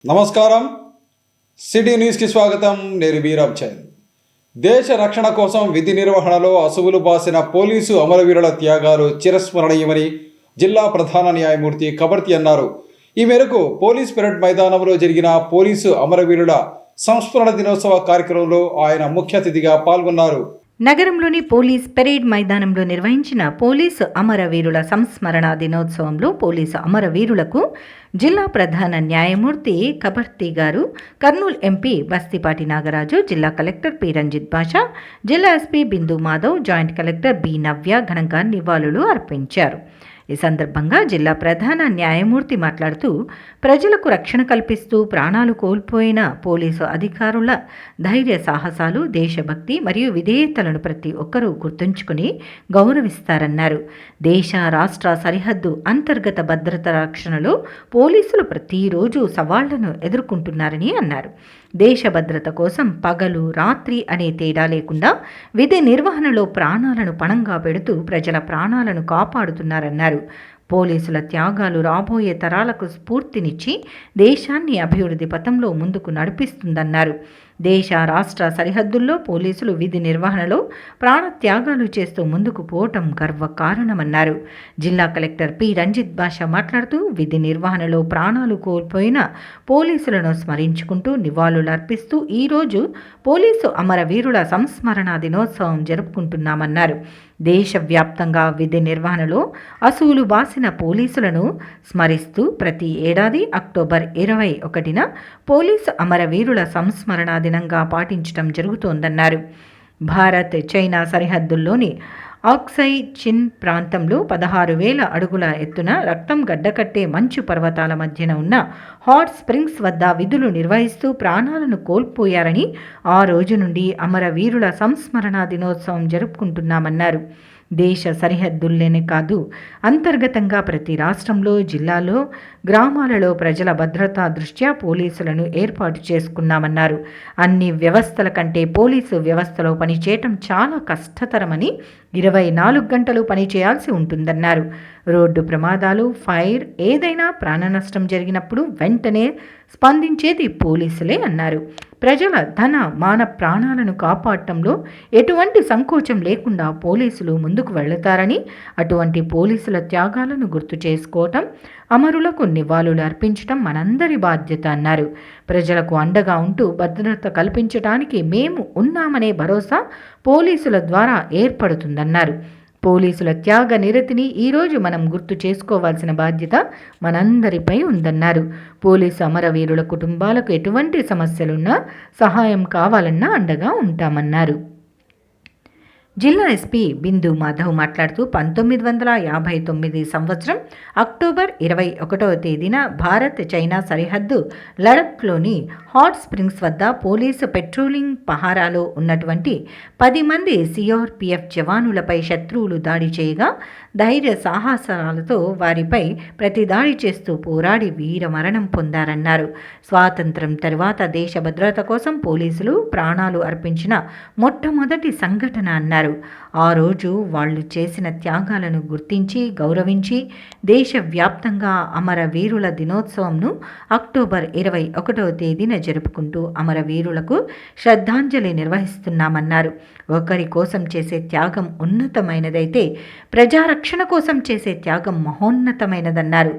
నమస్కారం. సిటీ న్యూస్కి స్వాగతం. నేను వీరాబ్ చంద్. దేశ రక్షణ కోసం విధి నిర్వహణలో అసువులు బాసిన పోలీసు అమరవీరుల త్యాగాలు చిరస్మరణీయమని జిల్లా ప్రధాన న్యాయమూర్తి కబర్తి అన్నారు. ఈ మేరకు పోలీస్ పెరేడ్ మైదానంలో జరిగిన పోలీసు అమరవీరుల సంస్మరణ దినోత్సవ కార్యక్రమంలో ఆయన ముఖ్య అతిథిగా పాల్గొన్నారు. నగరంలోని పోలీస్ పెరేడ్ మైదానంలో నిర్వహించిన పోలీసు అమరవీరుల సంస్మరణ దినోత్సవంలో పోలీసు అమరవీరులకు జిల్లా ప్రధాన న్యాయమూర్తి కబర్తి గారు, కర్నూలు ఎంపీ బస్తిపాటి నాగరాజు, జిల్లా కలెక్టర్ పి రంజిత్ బాషా, జిల్లా ఎస్పీ బిందు మాధవ్, జాయింట్ కలెక్టర్ బి నవ్య ఘనంగా నివాళులు అర్పించారు. ఈ సందర్భంగా జిల్లా ప్రధాన న్యాయమూర్తి మాట్లాడుతూ, ప్రజలకు రక్షణ కల్పిస్తూ ప్రాణాలు కోల్పోయిన పోలీసు అధికారుల ధైర్య సాహసాలు, దేశభక్తి మరియు విధేయతలను ప్రతి ఒక్కరూ గుర్తుంచుకుని గౌరవిస్తారన్నారు. దేశ రాష్ట్ర సరిహద్దు అంతర్గత భద్రత రక్షణలో పోలీసులు ప్రతిరోజు సవాళ్లను ఎదుర్కొంటున్నారని అన్నారు. దేశ భద్రత కోసం పగలు రాత్రి అనే తేడా లేకుండా విధి నిర్వహణలో ప్రాణాలను పణంగా పెడుతూ ప్రజల ప్రాణాలను కాపాడుతున్నారన్నారు. పోలీసుల త్యాగాలు రాబోయే తరాలకు స్ఫూర్తినిచ్చి దేశాన్ని అభివృద్ధి పథంలో ముందుకు నడిపిస్తుందన్నారు. దేశ రాష్ట్ర సరిహద్దుల్లో పోలీసులు విధి నిర్వహణలో ప్రాణత్యాగాలు చేస్తూ ముందుకు పోవటం గర్వకారణమన్నారు. జిల్లా కలెక్టర్ పి రంజిత్ బాషా మాట్లాడుతూ, విధి నిర్వహణలో ప్రాణాలు కోల్పోయిన పోలీసులను స్మరించుకుంటూ నివాళులు అర్పిస్తూ ఈరోజు పోలీసు అమరవీరుల సంస్మరణ దినోత్సవం జరుపుకుంటున్నామన్నారు. దేశవ్యాప్తంగా విధి నిర్వహణలో అసువులు బాసిన పోలీసులను స్మరిస్తూ ప్రతి ఏడాది అక్టోబర్ 21న పోలీసు అమరవీరుల సంస్మరణ దినంగా పాటించడం జరుగుతోందన్నారు. భారత్ చైనా సరిహద్దుల్లోని ఆక్సై చిన్ ప్రాంతంలో 16,000 అడుగుల ఎత్తున రక్తం గడ్డకట్టే మంచు పర్వతాల మధ్యన ఉన్న హాట్ స్ప్రింగ్స్ వద్ద విధులు నిర్వహిస్తూ ప్రాణాలను కోల్పోయారని, ఆ రోజు నుండి అమరవీరుల సంస్మరణ దినోత్సవం జరుపుకుంటున్నామన్నారు. దేశ సరిహద్దుల్లోనే కాదు, అంతర్గతంగా ప్రతి రాష్ట్రంలో, జిల్లాలో, గ్రామాలలో ప్రజల భద్రతా దృష్ట్యా పోలీసులను ఏర్పాటు చేసుకున్నామన్నారు. అన్ని వ్యవస్థల కంటే పోలీసు వ్యవస్థలో పనిచేయటం చాలా కష్టతరమని, 24 గంటలు పనిచేయాల్సి ఉంటుందన్నారు. రోడ్డు ప్రమాదాలు, ఫైర్, ఏదైనా ప్రాణ నష్టం జరిగినప్పుడు వెంటనే స్పందించేది పోలీసులే అన్నారు. ప్రజల ధన మాన ప్రాణాలను కాపాడటంలో ఎటువంటి సంకోచం లేకుండా పోలీసులు ముందుకు వెళతారని, అటువంటి పోలీసుల త్యాగాలను గుర్తు చేసుకోవటం, అమరులకు నివాళులు అర్పించటం మనందరి బాధ్యత అన్నారు. ప్రజలకు అండగా ఉంటూ భద్రత కల్పించడానికి మేము ఉన్నామనే భరోసా పోలీసుల ద్వారా ఏర్పడుతుందన్నారు. పోలీసుల త్యాగ నిరతిని ఈరోజు మనం గుర్తు చేసుకోవాల్సిన బాధ్యత మనందరిపై ఉందన్నారు. పోలీసు అమరవీరుల కుటుంబాలకు ఎటువంటి సమస్యలున్నా, సహాయం కావాలన్నా అండగా ఉంటామన్నారు. జిల్లా ఎస్పీ బిందు మాధవ్ మాట్లాడుతూ, 1959 సంవత్సరం అక్టోబర్ 21వ తేదీన భారత్ చైనా సరిహద్దు లడఖ్లోని హాట్ స్ప్రింగ్స్ వద్ద పోలీసు పెట్రోలింగ్ పహారాలో ఉన్నటువంటి 10 మంది సిఆర్పిఎఫ్ జవానులపై శత్రువులు దాడి చేయగా ధైర్య సాహసాలతో వారిపై ప్రతిదాడి చేస్తూ పోరాడి వీరమరణం పొందారన్నారు. స్వాతంత్రం తర్వాత దేశ భద్రత కోసం పోలీసులు ప్రాణాలు అర్పించిన మొట్టమొదటి సంఘటన అన్నారు. ఆ రోజు వాళ్ళు చేసిన త్యాగాలను గుర్తించి గౌరవించి దేశవ్యాప్తంగా అమరవీరుల దినోత్సవంను అక్టోబర్ 21వ తేదీన జరుపుకుంటూ అమరవీరులకు శ్రద్ధాంజలి నిర్వహిస్తున్నామన్నారు. ఒకరి కోసం చేసే త్యాగం ఉన్నతమైనదైతే ప్రజారక్షణ కోసం చేసే త్యాగం మహోన్నతమైనదన్నారు.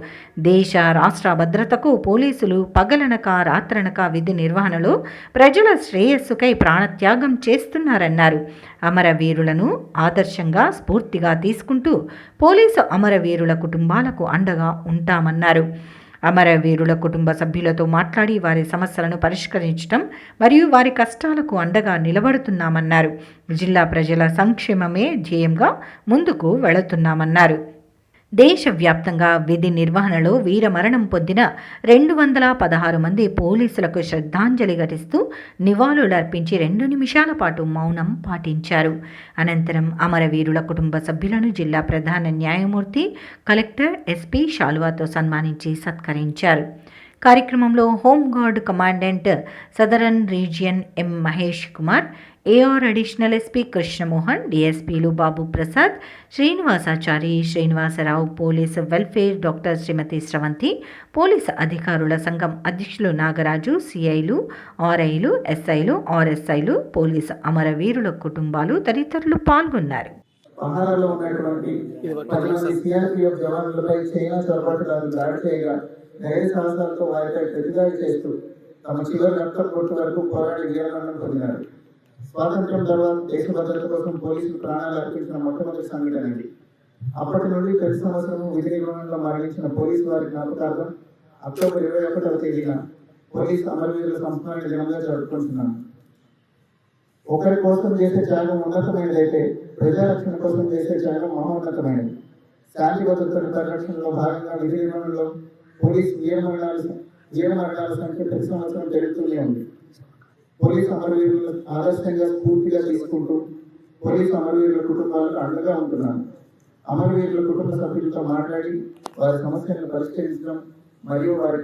దేశ రాష్ట్ర భద్రతకు పోలీసులు పగలనక రాత్రనక విధి నిర్వహణలో ప్రజల శ్రేయస్సుకై ప్రాణత్యాగం చేస్తున్నారన్నారు. అమరవీరులను ఆదర్శంగా స్ఫూర్తిగా తీసుకుంటూ పోలీసు అమరవీరుల కుటుంబాలకు అండగా ఉంటామన్నారు. అమరవీరుల కుటుంబ సభ్యులతో మాట్లాడి వారి సమస్యలను పరిష్కరించడం మరియు వారి కష్టాలకు అండగా నిలబడుతున్నామన్నారు. జిల్లా ప్రజల సంక్షేమమే ధ్యేయంగా ముందుకు వెళుతున్నామన్నారు. దేశవ్యాప్తంగా విధి నిర్వహణలో వీరమరణం పొందిన 216 మంది పోలీసులకు శ్రద్ధాంజలి ఘటిస్తూ నివాళులర్పించి 2 నిమిషాల పాటు మౌనం పాటించారు. అనంతరం అమరవీరుల కుటుంబ సభ్యులను జిల్లా ప్రధాన న్యాయమూర్తి, కలెక్టర్, ఎస్పీ శాలువాతో సన్మానించి సత్కరించారు. కార్యక్రమంలో home guard commandant southern region M Mahesh Kumar, AR additional SP Krishnamohan, డిఎస్పీలు Babu Prasad, Srinivasachari, Srinivasarao, police welfare doctor Shrimati Sravanthi, police అధికారుల సంఘం అధ్యక్షులు నాగరాజు, సిఐలు, ఆర్ఐలు, ఎస్ఐలు, ఆర్ఎస్ఐలు, పోలీసు అమరవీరుల కుటుంబాలు తదితరులు పాల్గొన్నారు. ఆహారంలో ఉన్నటువంటి 10 మంది సిఆర్పిఎఫ్ జవాన్లపై చైనా చొరబాటుదారులు దాడి చేయగా ధైర్య సాహసాలతో వారిపై ప్రతిదాడి చేస్తూ తమ చివరి రక్తం కొట్టు వరకు పోరాడి వీరమరణం పొందినారు. స్వాతంత్ర్యం తర్వాత దేశ భద్రత కోసం పోలీసులు ప్రాణాలు అర్పించిన మొట్టమొదటి సంఘటన ఇది. అప్పటి నుండి ప్రతి సంవత్సరం విధి నిర్వహణలో మరణించిన పోలీసు వారి జ్ఞాపకార్థం అక్టోబర్ 21వ తేదీన పోలీసు అమరవీరుల సంస్మరణ దినంగా జరుపుకుంటున్నాం. ఒకరి కోసం చేసే త్యాగం ఉన్నతమైనదైతే ప్రజారక్షణ కోసం చేసే త్యాగం మహోన్నతమైనది. శాంతి భద్రతల పరిరక్షణలో భాగంగా విధి నిర్వహణలో పోలీసు వీరమరణాల సంఖ్య ప్రతి సంవత్సరం పెరుగుతూనే ఉంది. పోలీసు అమరవీరులను ఆదర్శంగా స్ఫూర్తిగా తీసుకుంటూ పోలీసు అమరవీరుల కుటుంబాలకు అండగా ఉంటున్నాను. అమరవీరుల కుటుంబ సభ్యులతో మాట్లాడి వారి సమస్యలను పరిష్కరించడం మరియు వారి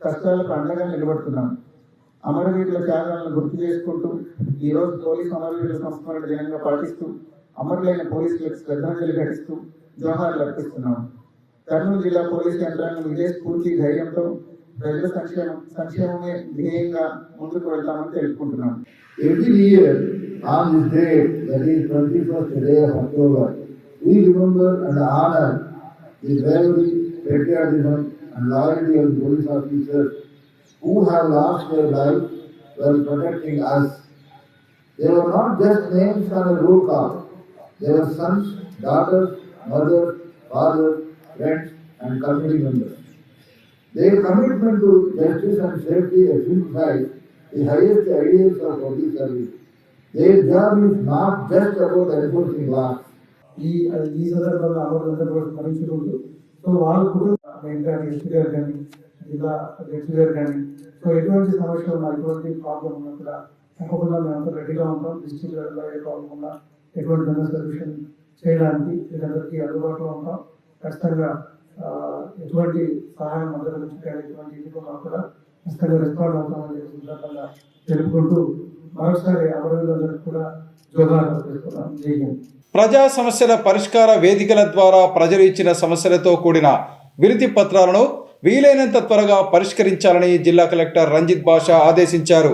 కష్టాలకు అండగా నిలబడుతున్నాను. అమరవీరుల త్యాగాలను గుర్తు చేసుకుంటూ ఈరోజు పోలీసు అమరవీరుల సంస్మరణ దినంగా పాటిస్తూ అమరులైన పోలీసులకు శ్రద్ధాంజలి ఘటిస్తూ జోహార్లు అర్పిస్తున్నాం. కర్నూలు జిల్లా పోలీసు యంత్రాంగం ఇదే స్ఫూర్తి ధైర్యంతో ప్రజల సంక్షేమమే ధ్యేయంగా ముందుకు వెళ్తామని తెలుపుకుంటున్నాం. Every year on this day, that is 21st day of October, we remember and honor the bravery, patriotism and loyalty of the police officers who have lost their lives while protecting us. They were not just names on a roll call. They were sons, daughters, mothers, fathers, friends and community members. Their commitment to justice and safety exemplifies the highest ideals of public service. Their job is not just about enforcing laws. ఈ సందర్భంగా అమరులందరూ కూడా స్మరించుకుంటూ so వాళ్ళ కుటుంబం SP గారు కానీ జిల్లా అధ్యక్షుడు గారు కానీ సో ఎటువంటి సమస్య ఉన్నా ఎటువంటి ప్రాబ్లం ఉన్నా కూడా తప్పకుండా మేమంతా రెడీగా ఉంటాం. డిస్ట్రిక్ట్ లెవెల్లో ఏ ప్రాబ్లం ఉన్నా ఎటువంటి సొల్యూషన్ చేయడానికి వీళ్ళందరికీ అందుబాటులో ఉంటాం. ఖచ్చితంగా ఎటువంటి సహాయం అందరి నుంచి కానీ ఎటువంటి ఇది ఉన్నా కూడా ఖచ్చితంగా రెస్పాండ్ అవుతామని సందర్భంగా తెలుపుకుంటూ మరోసారి అమరులందరికీ కూడా జోహార్లు అర్పిస్తున్నాం. జై హింద్. ప్రజా సమస్యల పరిష్కార వేదికల ద్వారా ప్రజలు ఇచ్చిన సమస్యలతో కూడిన వినతి పత్రాలను వీలైనంత త్వరగా పరిష్కరించాలని జిల్లా కలెక్టర్ రంజిత్ బాషా ఆదేశించారు.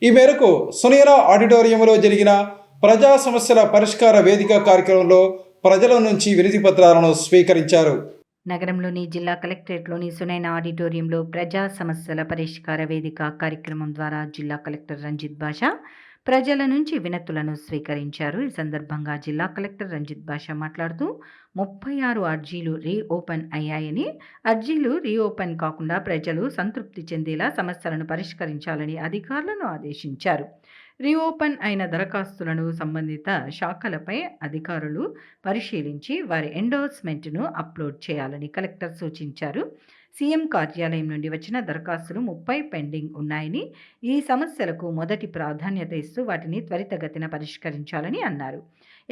ఈ మేరకు సునీరా ఆడిటోరియంలో జరిగిన ప్రజా సమస్యల పరిష్కార వేదిక కార్యక్రమంలో ప్రజల నుంచి వినతి పత్రాలను స్వీకరించారు. నగరంలోని జిల్లా కలెక్టరేట్లోని సునైనా ఆడిటోరియంలో ప్రజా సమస్యల పరిష్కార వేదిక కార్యక్రమం ద్వారా జిల్లా కలెక్టర్ రంజిత్ బాషా ప్రజల నుంచి వినతులను స్వీకరించారు. ఈ సందర్భంగా జిల్లా కలెక్టర్ రంజిత్ బాషా మాట్లాడుతూ 36 అర్జీలు రీఓపెన్ అయ్యాయని, అర్జీలు రీఓపెన్ కాకుండా ప్రజలు సంతృప్తి చెందేలా సమస్యలను పరిష్కరించాలని అధికారులను ఆదేశించారు. రీఓపెన్ అయిన దరఖాస్తులను సంబంధిత శాఖలపై అధికారులు పరిశీలించి వారి ఎండోర్స్మెంట్ను అప్లోడ్ చేయాలని కలెక్టర్ సూచించారు. సీఎం కార్యాలయం నుండి వచ్చిన దరఖాస్తులు 30 పెండింగ్ ఉన్నాయని, ఈ సమస్యలకు మొదటి ప్రాధాన్యత ఇస్తూ వాటిని త్వరితగతిన పరిష్కరించాలని అన్నారు.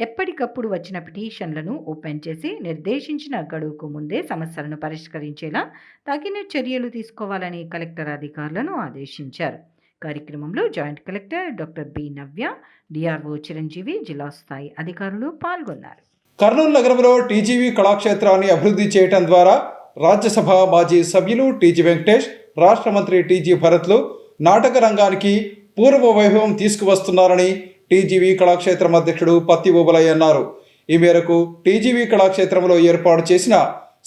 ఎప్పటికప్పుడు వచ్చిన పిటిషన్లను ఓపెన్ చేసి నిర్దేశించిన గడువుకు ముందే సమస్యలను పరిష్కరించేలా తగిన చర్యలు తీసుకోవాలని కలెక్టర్ అధికారులను ఆదేశించారు. కార్యక్రమంలో జాయింట్ కలెక్టర్ డాక్టర్ బి నవ్య, డిఆర్ఓ చిరంజీవి, జిల్లా స్థాయి అధికారులు పాల్గొన్నారు. కర్నూలు నగరంలో టీజీవీ కళాక్షేత్రాన్ని అభివృద్ధి చేయడం ద్వారా రాజ్యసభ మాజీ సభ్యులు టీజీ వెంకటేష్, రాష్ట్ర మంత్రి టీజీ భరత్లు నాటక రంగానికి పూర్వ వైభవం తీసుకువస్తున్నారని టీజీవీ కళాక్షేత్రం అధ్యక్షుడు పత్తి ఓబులయ్య అన్నారు. ఈ మేరకు టీజీవీ కళాక్షేత్రంలో ఏర్పాటు చేసిన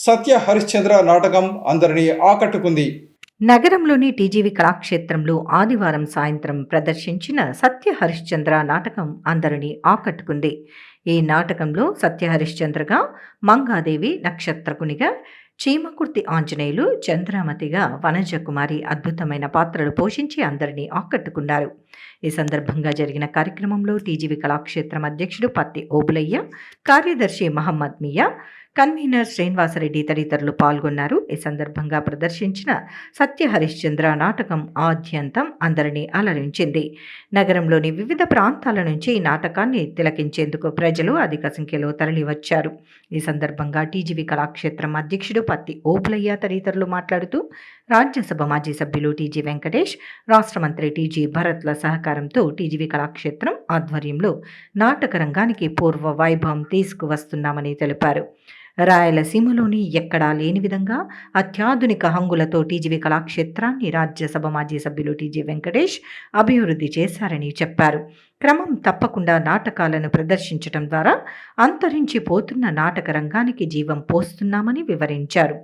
సత్య హరిశ్చంద్ర నాటకం అందరినీ ఆకట్టుకుంది. నగరంలోని టీజీవీ కళాక్షేత్రంలో ఆదివారం సాయంత్రం ప్రదర్శించిన సత్య హరిశ్చంద్ర నాటకం అందరినీ ఆకట్టుకుంది. ఈ నాటకంలో సత్య హరిశ్చంద్రగా, మంగాదేవి నక్షత్రకునిగా, చీమకుర్తి ఆంజనేయులు, చంద్రామతిగా వనజకుమారి అద్భుతమైన పాత్రలు పోషించి అందరినీ ఆకట్టుకున్నారు. ఈ సందర్భంగా జరిగిన కార్యక్రమంలో టీజీవీ కళాక్షేత్రం అధ్యక్షుడు పత్తి ఓబులయ్య, కార్యదర్శి మహమ్మద్ మియా, కన్వీనర్ శ్రీనివాసరెడ్డి తదితరులు పాల్గొన్నారు. ఈ సందర్భంగా ప్రదర్శించిన సత్య హరిశ్చంద్ర నాటకం ఆద్యంతం అందరినీ అలరించింది. నగరంలోని వివిధ ప్రాంతాల నుంచి ఈ నాటకాన్ని తిలకించేందుకు ప్రజలు అధిక సంఖ్యలో తరలివచ్చారు. ఈ సందర్భంగా టీజీవీ కళాక్షేత్రం అధ్యక్షుడు పత్తి ఓబులయ్య తదితరులు మాట్లాడుతూ రాజ్యసభ మాజీ సభ్యులు టీజీ వెంకటేష్, రాష్ట్ర మంత్రి టీజీ భరత్ల సహకారంతో టీజీవీ కళాక్షేత్రం ఆధ్వర్యంలో నాటక రంగానికి పూర్వ వైభవం తీసుకువస్తున్నామని తెలిపారు. రాయలసీమలోని ఎక్కడా లేని విధంగా అత్యాధునిక హంగులతో టీజీవీ కళాక్షేత్రాన్ని రాజ్యసభ మాజీ సభ్యులు టీజీ వెంకటేష్ అభివృద్ధి చేశారని చెప్పారు. క్రమం తప్పకుండా నాటకాలను ప్రదర్శించడం ద్వారా అంతరించిపోతున్న నాటక రంగానికి జీవం పోస్తున్నామని వివరించారు.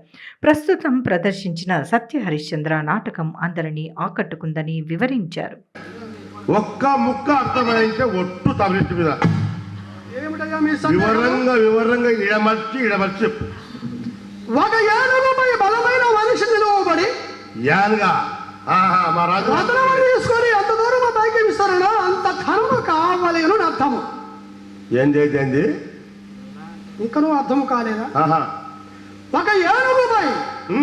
ప్రస్తుతం ప్రదర్శించిన సత్య హరిశ్చంద్ర నాటకం అందరినీ ఆకట్టుకుందని వివరించారు. ఒక్క ముక్క అర్థమైతే ఒట్టు తమిళ మీద వివరంగా ఇడమర్చి చెప్పు. ఒక ఏనుగుపై బలమైన మనిషి నిలువబడి యాన్గా మా రాజు తీసుకొని అంత దూరం పైకి విస్తారనా అంత ధనము కావాలి అని అర్థము. ఏంది ఇంకనూ అర్థము కాలేదా? ఒక ఏనుగుపై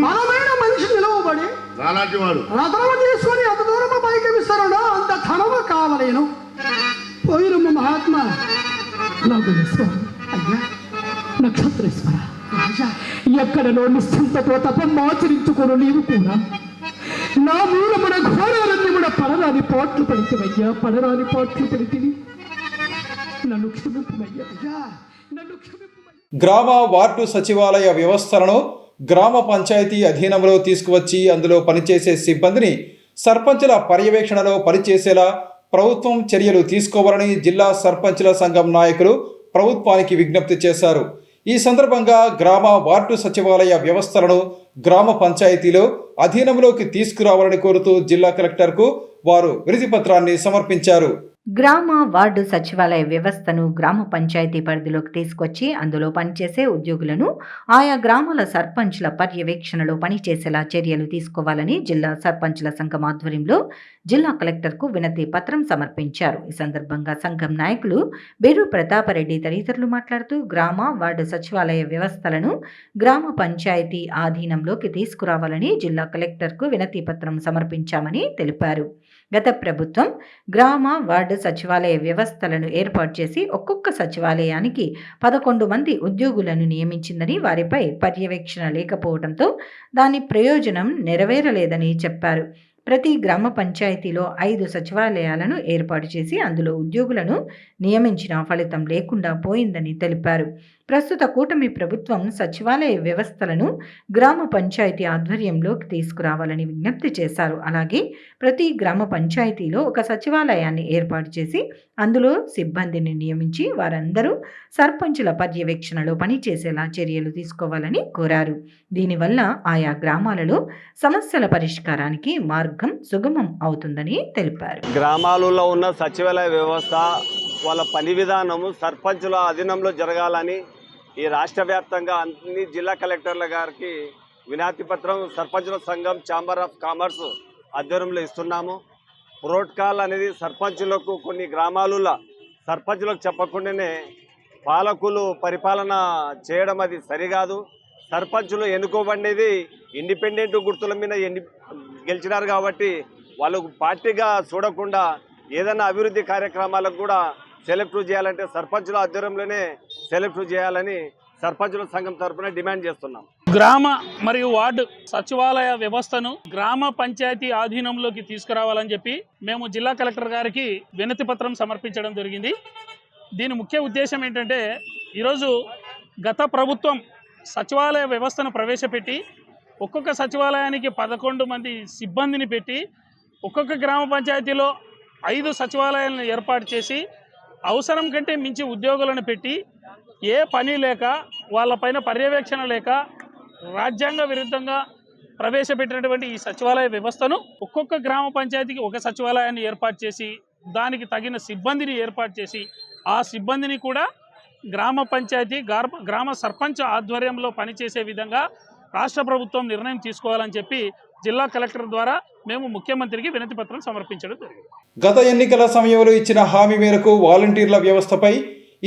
బలమైన మనిషి నిలువబడి అలాంటి వాడు రథము తీసుకొని అంత దూరం పైకి విస్తారనా అంత ధనము కావలేను. పోయిరమ్మ మహాత్మా నాకు అయ్యా నక్షత్రేశ్వర ఎక్కడనో నిశ్చింతతో తపమాచరించుకోను నీవు కూడా నా మూలమున ఘోరాలన్నీ పడరాని పాట్లు పడితేవయ్యా, పడరాని పాట్లు పడితే నన్ను క్షమింపమయ్యా, నన్ను క్షమింపమయ్యా. గ్రామ వార్డు సచివాలయ వ్యవస్థలను గ్రామ పంచాయతీ అధీనంలో తీసుకువచ్చి అందులో పనిచేసే సిబ్బందిని సర్పంచుల పర్యవేక్షణలో పనిచేసేలా ప్రభుత్వం చర్యలు తీసుకోవాలని జిల్లా సర్పంచుల సంఘం నాయకులు ప్రభుత్వానికి విజ్ఞప్తి చేశారు. ఈ సందర్భంగా గ్రామ వార్డు సచివాలయ వ్యవస్థలను గ్రామ పంచాయతీలో అధీనంలోకి తీసుకురావాలని కోరుతూ జిల్లా కలెక్టర్కు వారు వినతి పత్రాన్ని సమర్పించారు. గ్రామ వార్డు సచివాలయ వ్యవస్థను గ్రామ పంచాయతీ పరిధిలోకి తీసుకొచ్చి అందులో పనిచేసే ఉద్యోగులను ఆయా గ్రామాల సర్పంచ్ల పర్యవేక్షణలో పనిచేసేలా చర్యలు తీసుకోవాలని జిల్లా సర్పంచ్ల సంఘం ఆధ్వర్యంలో జిల్లా కలెక్టర్కు వినతి పత్రం సమర్పించారు. ఈ సందర్భంగా సంఘం నాయకులు బేరు ప్రతాపరెడ్డి తదితరులు మాట్లాడుతూ గ్రామ వార్డు సచివాలయ వ్యవస్థలను గ్రామ పంచాయతీ ఆధీనంలోకి తీసుకురావాలని జిల్లా కలెక్టర్కు వినతి పత్రం సమర్పించామని తెలిపారు. గత ప్రభుత్వం గ్రామ వార్డు సచివాలయ వ్యవస్థలను ఏర్పాటు చేసి ఒక్కొక్క సచివాలయానికి 11 మంది ఉద్యోగులను నియమించిందని, వారిపై పర్యవేక్షణ లేకపోవడంతో దాని ప్రయోజనం నెరవేరలేదని చెప్పారు. ప్రతి గ్రామ పంచాయతీలో 5 సచివాలయాలను ఏర్పాటు చేసి అందులో ఉద్యోగులను నియమించిన ఫలితం లేకుండా పోయిందని తెలిపారు. ప్రస్తుత కూటమి ప్రభుత్వం సచివాలయ వ్యవస్థలను గ్రామ పంచాయతీ ఆధ్వర్యంలోకి తీసుకురావాలని విజ్ఞప్తి చేశారు. అలాగే ప్రతి గ్రామ పంచాయతీలో ఒక సచివాలయాన్ని ఏర్పాటు చేసి అందులో సిబ్బందిని నియమించి వారందరూ సర్పంచుల పర్యవేక్షణలో పనిచేసేలా చర్యలు తీసుకోవాలని కోరారు. దీనివల్ల ఆయా గ్రామాలలో సమస్యల పరిష్కారానికి మార్గం సుగమం అవుతుందని తెలిపారు. గ్రామాలలో ఉన్న సచివాలయ వ్యవస్థ వాళ్ళ పని విధానము సర్పంచుల అధీనంలో జరగాలని ఈ రాష్ట్ర వ్యాప్తంగా అన్ని జిల్లా కలెక్టర్ల గారికి వినతి పత్రం సర్పంచుల సంఘం ఛాంబర్ ఆఫ్ కామర్స్ ఆధ్వర్యంలో ఇస్తున్నాము. ప్రోటోకాల్ అనేది సర్పంచులకు కొన్ని గ్రామాలలో సర్పంచులకు చెప్పకుండానే పాలకులు పరిపాలన చేయడం అది సరికాదు. సర్పంచులు ఎన్నుకోబడినది ఇండిపెండెంట్ గుర్తుల మీద గెలిచినారు కాబట్టి వాళ్ళు పార్టీగా చూడకుండా ఏదైనా అభివృద్ధి కార్యక్రమాలకు కూడా సెలెక్ట్ చేయాలంటే సర్పంచుల ఆధ్వర్యంలోనే సెలెక్ట్ చేయాలని సర్పంచుల సంఘం తరఫున డిమాండ్ చేస్తున్నాం. గ్రామ మరియు వార్డు సచివాలయ వ్యవస్థను గ్రామ పంచాయతీ ఆధీనంలోకి తీసుకురావాలని చెప్పి మేము జిల్లా కలెక్టర్ గారికి వినతి పత్రం సమర్పించడం జరిగింది. దీని ముఖ్య ఉద్దేశం ఏంటంటే, ఈరోజు గత ప్రభుత్వం సచివాలయ వ్యవస్థను ప్రవేశపెట్టి ఒక్కొక్క సచివాలయానికి 11 మంది సిబ్బందిని పెట్టి ఒక్కొక్క గ్రామ పంచాయతీలో 5 సచివాలయాలను ఏర్పాటు చేసి అవసరం కంటే మించి ఉద్యోగులను పెట్టి ఏ పని లేక వాళ్ళపైన పర్యవేక్షణ లేక రాజ్యాంగ విరుద్ధంగా ప్రవేశపెట్టినటువంటి ఈ సచివాలయ వ్యవస్థను ఒక్కొక్క గ్రామ పంచాయతీకి ఒక సచివాలయాన్ని ఏర్పాటు చేసి దానికి తగిన సిబ్బందిని ఏర్పాటు చేసి ఆ సిబ్బందిని కూడా గ్రామ పంచాయతీ గ్రామ సర్పంచ్ ఆధ్వర్యంలో పనిచేసే విధంగా రాష్ట్ర ప్రభుత్వం నిర్ణయం తీసుకోవాలని చెప్పి జిల్లా కలెక్టర్ ద్వారా మేము ముఖ్యమంత్రికి వినతి పత్రం సమర్పించడం జరిగింది. గత ఎన్నికల సమయంలో ఇచ్చిన హామీ మేరకు వాలంటీర్ల వ్యవస్థపై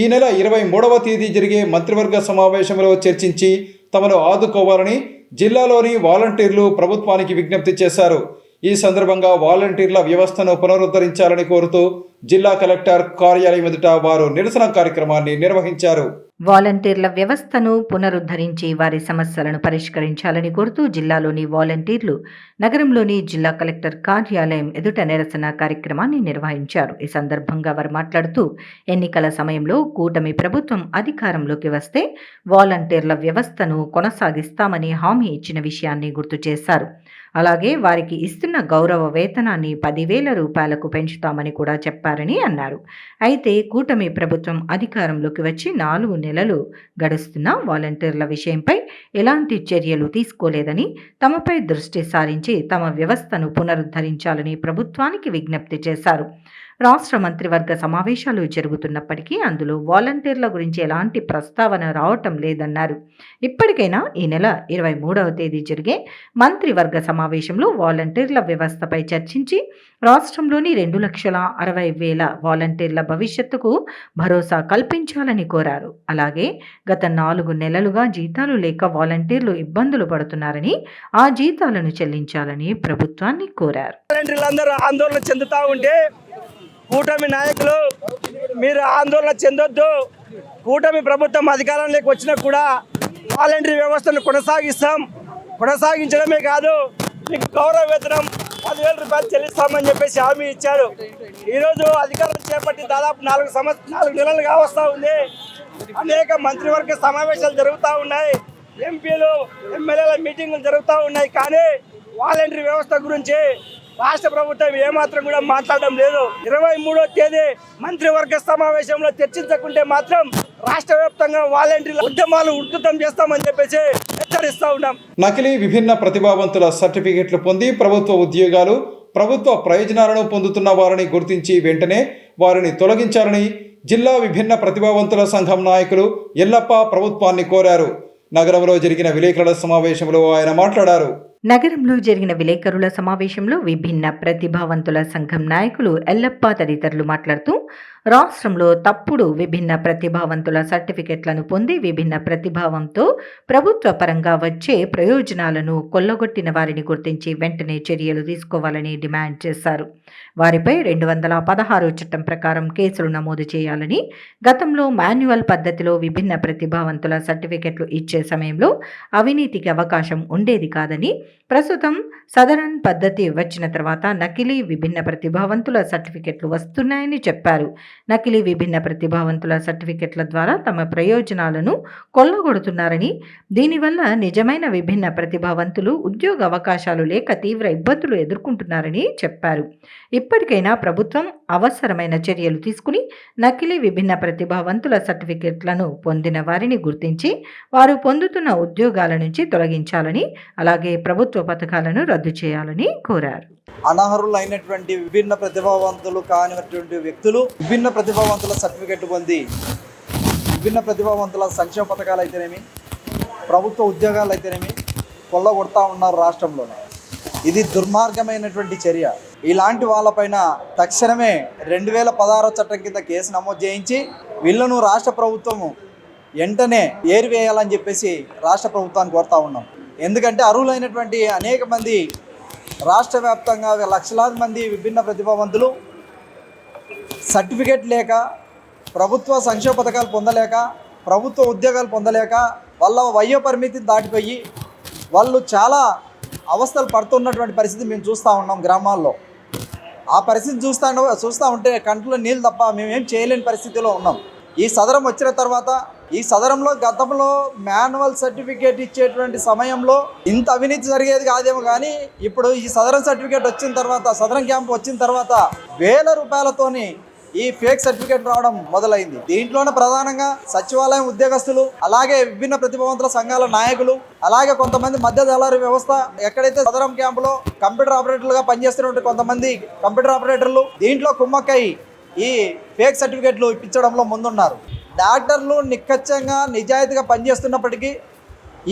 ఈ నెల 23వ తేదీ జరిగే మంత్రివర్గ సమావేశంలో చర్చించి తమను ఆదుకోవాలని జిల్లాలోని వాలంటీర్లు ప్రభుత్వానికి విజ్ఞప్తి చేశారు. ఈ సందర్భంగా వాలంటీర్ల వ్యవస్థను పునరుద్ధరించాలని కోరుతూ జిల్లా కలెక్టర్ కార్యాలయం ఎదుట వారు నిరసన కార్యక్రమాన్ని నిర్వహించారు. వాలంటీర్ల వ్యవస్థను పునరుద్ధరించి వారి సమస్యలను పరిష్కరించాలని కోరుతూ జిల్లాలోని వాలంటీర్లు నగరంలోని జిల్లా కలెక్టర్ కార్యాలయం ఎదుట నిరసన కార్యక్రమాన్ని నిర్వహించారు. ఈ సందర్భంగా వారు మాట్లాడుతూ ఎన్నికల సమయంలో కూటమి ప్రభుత్వం అధికారంలోకి వస్తే వాలంటీర్ల వ్యవస్థను కొనసాగిస్తామని హామీ ఇచ్చిన విషయాన్ని గుర్తు చేశారు. అలాగే వారికి ఇస్తున్న గౌరవ వేతనాన్ని 10,000 రూపాయలకు పెంచుతామని కూడా చెప్పారని అన్నారు. అయితే కూటమి ప్రభుత్వం అధికారంలోకి వచ్చి 4 నెలలు గడుస్తున్నా వాలంటీర్ల విషయంపై ఎలాంటి చర్యలు తీసుకోలేదని, తమపై దృష్టి సారించి తమ వ్యవస్థను పునరుద్ధరించాలని ప్రభుత్వానికి విజ్ఞప్తి చేశారు. రాష్ట్ర మంత్రివర్గ సమావేశాలు జరుగుతున్నప్పటికీ అందులో వాలంటీర్ల గురించి ఎలాంటి ప్రస్తావన రావటం లేదన్నారు. ఇప్పటికైనా ఈ నెల 23వ తేదీ జరిగే మంత్రివర్గ సమావేశంలో వాలంటీర్ల వ్యవస్థపై చర్చించి రాష్ట్రంలోని 2,60,000 వాలంటీర్ల భవిష్యత్తుకు భరోసా కల్పించాలని కోరారు. అలాగే గత 4 నెలలుగా జీతాలు లేక వాలంటీర్లు ఇబ్బందులు పడుతున్నారని, ఆ జీతాలను చెల్లించాలని ప్రభుత్వాన్ని కోరారు. వాలంటీర్లందరూ ఆందోళన చెందుతూ ఉంటే కూటమి నాయకులు మీరు ఆందోళన చెందొద్దు, కూటమి ప్రభుత్వం అధికారంలోకి వచ్చినా కూడా వాలంటీర్ వ్యవస్థను కొనసాగించడమే కాదు మీకు గౌరవ వేతనం 10,000 రూపాయలు చెల్లిస్తామని చెప్పేసి హామీ ఇచ్చాడు. ఈరోజు అధికారం చేపట్టి దాదాపు 4 నెలలు కావస్తూ ఉంది. అనేక మంత్రివర్గ సమావేశాలు జరుగుతూ ఉన్నాయి, ఎంపీలు ఎమ్మెల్యేల మీటింగులు జరుగుతూ ఉన్నాయి. కానీ వాలంటీర్ వ్యవస్థ గురించి రాష్ట్ర ప్రభుత్వం ఏమాత్రం కూడా మాట్లాడడం లేదు. 23వ తేదీ మంత్రివర్గ సమావేశంలో చర్చించకుంటే మాత్రం రాష్ట్ర వ్యాప్తంగా వాలంటీర్ల ఉద్యమాలు ఉధృతం చేస్తామని చెప్పేసి హెచ్చరిస్తూ ఉన్నాం. నకిలీ విభిన్న ప్రతిభావంతుల సర్టిఫికెట్లు పొంది ప్రభుత్వ ఉద్యోగాలు, ప్రభుత్వ ప్రయోజనాలను పొందుతున్న వారిని గుర్తించి వెంటనే వారిని తొలగించాలని జిల్లా విభిన్న ప్రతిభావంతుల సంఘం నాయకులు ఎల్లప్ప ప్రభుత్వాన్ని కోరారు. నగరంలో జరిగిన విలేకరుల సమావేశంలో ఆయన మాట్లాడారు. నగరంలో జరిగిన విలేకరుల సమావేశంలో విభిన్న ప్రతిభావంతుల సంఘం నాయకులు ఎల్లప్ప తదితరులు మాట్లాడుతూ రాష్ట్రంలో తప్పుడు విభిన్న ప్రతిభావంతుల సర్టిఫికెట్లను పొంది విభిన్న ప్రతిభావంతో ప్రభుత్వ పరంగా వచ్చే ప్రయోజనాలను కొల్లగొట్టిన వారిని గుర్తించి వెంటనే చర్యలు తీసుకోవాలని డిమాండ్ చేశారు. వారిపై 216 చట్టం ప్రకారం కేసులు నమోదు చేయాలని, గతంలో మాన్యువల్ పద్ధతిలో విభిన్న ప్రతిభావంతుల సర్టిఫికెట్లు ఇచ్చే సమయంలో అవినీతికి అవకాశం ఉండేది కాదని, ప్రస్తుతం సదరన్ పద్ధతి వచ్చిన తర్వాత నకిలీ విభిన్న ప్రతిభావంతుల సర్టిఫికెట్లు వస్తున్నాయని చెప్పారు. నకిలీ విభిన్న ప్రతిభావంతుల సర్టిఫికెట్ల ద్వారా తమ ప్రయోజనాలను కొల్లగొడుతున్నారని, దీనివల్ల నిజమైన విభిన్న ప్రతిభావంతులు ఉద్యోగ అవకాశాలు లేక తీవ్ర ఇబ్బందులు ఎదుర్కొంటున్నారని చెప్పారు. ఇప్పటికైనా ప్రభుత్వం అవసరమైన చర్యలు తీసుకుని నకిలీ విభిన్న ప్రతిభావంతుల సర్టిఫికెట్లను పొందిన వారిని గుర్తించి వారు పొందుతున్న ఉద్యోగాల నుంచి తొలగించాలని, అలాగే ప్రభుత్వ పథకాలను రద్దు చేయాలని కోరారు. అనర్హులైనటువంటి విభిన్న ప్రతిభావంతులు కానిటువంటి వ్యక్తులు విభిన్న ప్రతిభావంతుల సర్టిఫికెట్ పొంది విభిన్న ప్రతిభావంతుల సంక్షేమ పథకాలు అయితేనేమి, ప్రభుత్వ ఉద్యోగాలు అయితేనేమి కొల్లగొడతా ఉన్నారు రాష్ట్రంలోనే. ఇది దుర్మార్గమైనటువంటి చర్య. ఇలాంటి వాళ్ళపైన తక్షణమే 2016 చట్టం కింద కేసు నమోదు చేయించి వీళ్ళను రాష్ట్ర ప్రభుత్వము వెంటనే ఏరివేయాలని చెప్పేసి రాష్ట్ర ప్రభుత్వాన్ని కోరుతా ఉన్నాం. ఎందుకంటే అర్హులైనటువంటి అనేక మంది రాష్ట్ర వ్యాప్తంగా లక్షలాది మంది విభిన్న ప్రతిభావంతులు సర్టిఫికేట్ లేక, ప్రభుత్వ సంక్షేమ పథకాలు పొందలేక, ప్రభుత్వ ఉద్యోగాలు పొందలేక వాళ్ళ వయో పరిమితిని దాటిపోయి వాళ్ళు చాలా అవస్థలు పడుతున్నటువంటి పరిస్థితి మేము చూస్తూ ఉన్నాం గ్రామాల్లో. ఆ పరిస్థితి చూస్తూ ఉంటే కంట్లో నీళ్ళు తప్ప మేమేం చేయలేని పరిస్థితిలో ఉన్నాం. ఈ సదరం వచ్చిన తర్వాత, ఈ సదరంలో గతంలో మాన్యువల్ సర్టిఫికేట్ ఇచ్చేటువంటి సమయంలో ఇంత అవినీతి జరిగేది కాదేమో, కానీ ఇప్పుడు ఈ సదరం సర్టిఫికేట్ వచ్చిన తర్వాత, సదరం క్యాంప్ వచ్చిన తర్వాత 1000 రూపాయలతోని ఈ ఫేక్ సర్టిఫికేట్ రావడం మొదలైంది. దీంట్లోనే ప్రధానంగా సచివాలయం ఉద్యోగస్తులు, అలాగే విభిన్న ప్రతిభావంతుల సంఘాల నాయకులు, అలాగే కొంతమంది మధ్య దళారీ వ్యవస్థ, ఎక్కడైతే సదరం క్యాంపులో కంప్యూటర్ ఆపరేటర్లుగా పనిచేస్తున్నటువంటి కొంతమంది కంప్యూటర్ ఆపరేటర్లు దీంట్లో కుమ్మక్కై ఈ ఫేక్ సర్టిఫికేట్లు ఇప్పించడంలో ముందున్నారు. డాక్టర్లు నిక్కచ్చంగా నిజాయితీగా పనిచేస్తున్నప్పటికీ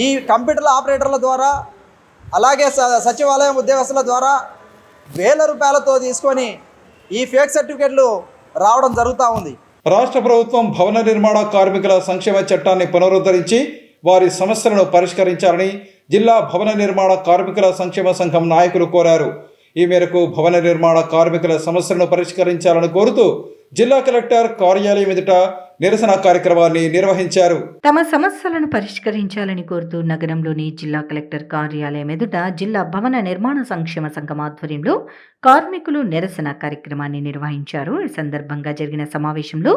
ఈ కంప్యూటర్ ఆపరేటర్ల ద్వారా, అలాగే సచివాలయం ఉద్యోగస్తుల ద్వారా 1000 రూపాయలతో తీసుకొని ఈ ఫేక్ సర్టిఫికేట్లు రావడం జరుగుతూ ఉంది. రాష్ట్ర ప్రభుత్వం భవన నిర్మాణ కార్మికుల సంక్షేమ చట్టాన్ని పునరుద్ధరించి వారి సమస్యలను పరిష్కరించాలని జిల్లా భవన నిర్మాణ కార్మికుల సంక్షేమ సంఘం నాయకులు కోరారు. ఈ మేరకు భవన నిర్మాణ కార్మికుల సమస్యలను పరిష్కరించాలని కోరుతూ జిల్లా కలెక్టర్ కార్యాలయం ఎదుట నిరసన కార్యక్రమాన్ని నిర్వహించారు. తమ సమస్యలను పరిష్కరించాలని కోరుతూ నగరంలోని జిల్లా కలెక్టర్ కార్యాలయం ఎదుట జిల్లా భవన నిర్మాణ సంక్షేమ సంఘం ఆధ్వర్యంలో కార్మికులు నిరసన కార్యక్రమాన్ని నిర్వహించారు. ఈ సందర్భంగా జరిగిన సమావేశంలో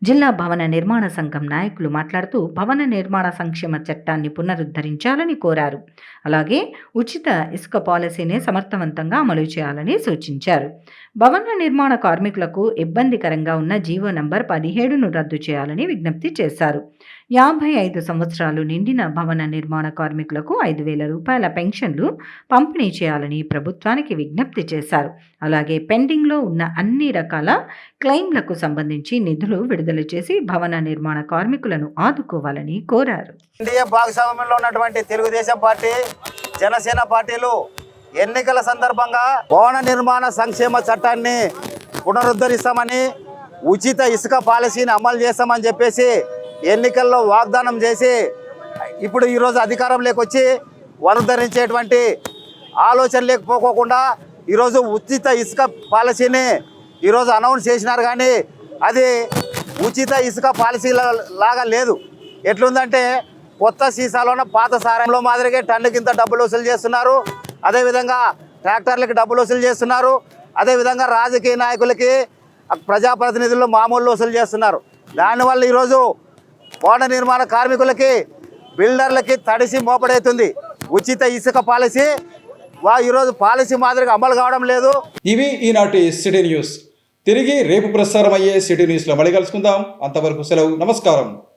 జిల్లా భవన నిర్మాణ సంఘం నాయకులు మాట్లాడుతూ భవన నిర్మాణ సంక్షేమ చట్టాన్ని పునరుద్ధరించాలని కోరారు. అలాగే ఉచిత ఇసుక పాలసీని సమర్థవంతంగా అమలు చేయాలని సూచించారు. భవన నిర్మాణ కార్మికులకు ఇబ్బందికరంగా ఉన్న జీవో నంబర్ 17ను రద్దు చేయాలని విజ్ఞప్తి చేశారు. 55 సంవత్సరాలు నిండిన భవన నిర్మాణ కార్మికులకు 5,000 రూపాయల పెన్షన్లు పంపిణీ చేయాలని ప్రభుత్వానికి విజ్ఞప్తి చేశారు. అలాగే పెండింగ్లో ఉన్న అన్ని రకాల క్లెయిమ్లకు సంబంధించి నిధులు విడుదల చేసి భవన నిర్మాణ కార్మికులను ఆదుకోవాలని కోరారు. ఎన్డీఏ భాగస్వామ్యంలో ఉన్నటువంటి తెలుగుదేశం పార్టీ, జనసేన పార్టీలు ఎన్నికల సందర్భంగా భవన నిర్మాణ సంక్షేమ చట్టాన్ని పునరుద్ధరిస్తామని, ఉచిత ఇసుక పాలసీని అమలు చేస్తామని చెప్పేసి ఎన్నికల్లో వాగ్దానం చేసి ఇప్పుడు ఈరోజు అధికారంలోకి వచ్చి పునరుద్ధరించేటువంటి ఆలోచన లేకపోకుండా ఈరోజు ఉచిత ఇసుక పాలసీని ఈరోజు అనౌన్స్ చేసినారు. కానీ అది ఉచిత ఇసుక పాలసీ లాగా లేదు. ఎట్లుందంటే కొత్త సీసాలోన పాత సారంలో మాదిరిగా టన్నుకింత డబ్బులు వసూలు చేస్తున్నారు. అదేవిధంగా ట్రాక్టర్లకి డబ్బులు వసూలు చేస్తున్నారు. అదేవిధంగా రాజకీయ నాయకులకి, ప్రజాప్రతినిధులు మామూలు వసూలు చేస్తున్నారు. దానివల్ల ఈరోజు భవన నిర్మాణ కార్మికులకి, బిల్డర్లకి తడిసి మోపడవుతుంది. ఉచిత ఇసుక పాలసీ ఈరోజు పాలసీ మాదిరిగా అమలు కావడం లేదు. ఇవి ఈనాటి సిటీ న్యూస్. తిరిగి రేపు ప్రసారం అయ్యే సిటీ న్యూస్లో మళ్ళీ కలుసుకుందాం. అంతవరకు సెలవు. నమస్కారం.